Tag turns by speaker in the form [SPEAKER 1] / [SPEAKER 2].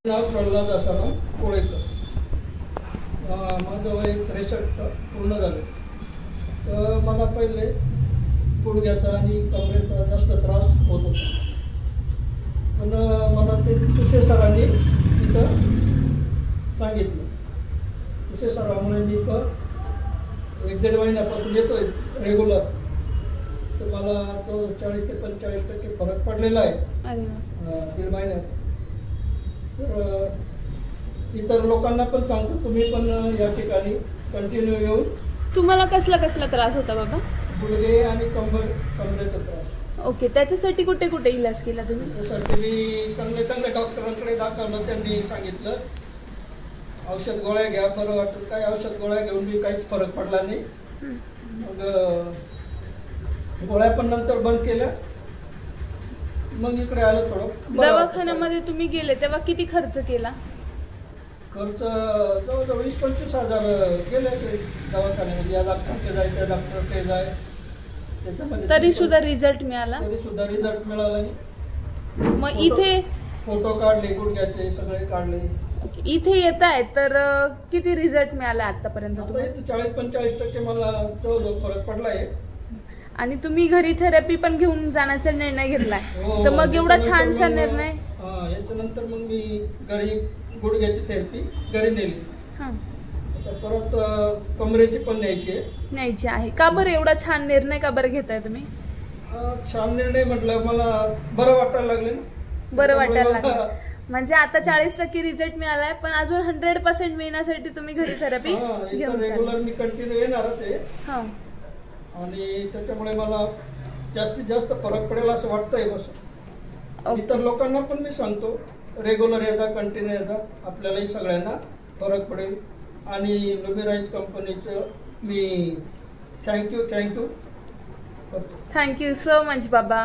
[SPEAKER 1] नाव प्रल्हाद आसाराम कोळेकर. माझं वय 63 पूर्ण झालं. तर मला पहिले गुडघ्याचा आणि कमरेचा जास्त त्रास होत होता. पण मला ते तुषे सरांनी तिथं सांगितलं. तुषे सरामुळे मी इथं 1-1.5 महिन्यापासून येतो आहे रेग्युलर. तर मला तो 40 ते 45% फरक पडलेला आहे 1.5 महिन्यात. तर इतर लोकांना पण सांगतो, तुम्ही पण या ठिकाणी कंटिन्यू येऊन.
[SPEAKER 2] तुम्हाला कसला त्रास होता बाबा?
[SPEAKER 1] गुडघे आणि कमरेचा त्रास.
[SPEAKER 2] ओके, त्याच्यासाठी कुठे कुठे इलाज केला तुम्ही?
[SPEAKER 1] त्यासाठी मी चांगले डॉक्टरांकडे दाखवलं. त्यांनी सांगितलं औषध गोळ्या घ्या, बरं वाटेल. काही औषध गोळ्या घेऊन मी काहीच फरक पडला नाही. मग गोळ्या पण नंतर बंद केल्या. मग इकडे आलं. थोडं
[SPEAKER 2] दवाखान्यामध्ये तुम्ही गेले तेव्हा किती खर्च केला?
[SPEAKER 1] खर्च जवळजवळ 20-25 हजार गेले दवाखान्यामध्ये. या डॉक्टरकडे जाय, त्या डॉक्टरकडे जाय. त्याच्यामध्ये
[SPEAKER 2] तरी सुद्धा रिझल्ट मिळाला?
[SPEAKER 1] तरी सुद्धा रिझल्ट मिळाला नाही.
[SPEAKER 2] मग इथे
[SPEAKER 1] फोटो काढले, गुडघ्याचे सगळे काढले.
[SPEAKER 2] इथे येत आहे तर किती रिझल्ट मिळाला आतापर्यंत?
[SPEAKER 1] 40-45% मला जवळजवळ फरक पडलाय.
[SPEAKER 2] आणि तुम्ही घरी थेरपी पण घेऊन जाण्याचा निर्णय घेतलाय. तर मग एवढा छानसा निर्णय.
[SPEAKER 1] याच्यानंतर मग मी घरी गुडघ्याची थेरपी घरी नेली. परत कमरेची पण न्यायची आहे.
[SPEAKER 2] का बरं एवढा छान निर्णय का बरं घेताय तुम्ही?
[SPEAKER 1] छान निर्णय म्हटलं, मला बरं वाटायला लागलं.
[SPEAKER 2] बरं वाटायला लागलं म्हणजे आता 40% रिझल्ट मिळालाय, पण अजून 100% मिळण्यासाठी तुम्ही घरी थेरपी घेऊन
[SPEAKER 1] रेग्युलर मी कंटिन्यू येणारच आहे. आणि त्याच्यामुळे मला जास्तीत जास्त फरक पडेल असं वाटतंय. बस इतर लोकांना पण मी सांगतो, रेग्युलर येता, कंटिन्यू येता, आपल्यालाही सगळ्यांना फरक पडेल. आणि लुमिराइज कंपनीचं मी थँक्यू
[SPEAKER 2] सो मच बाबा.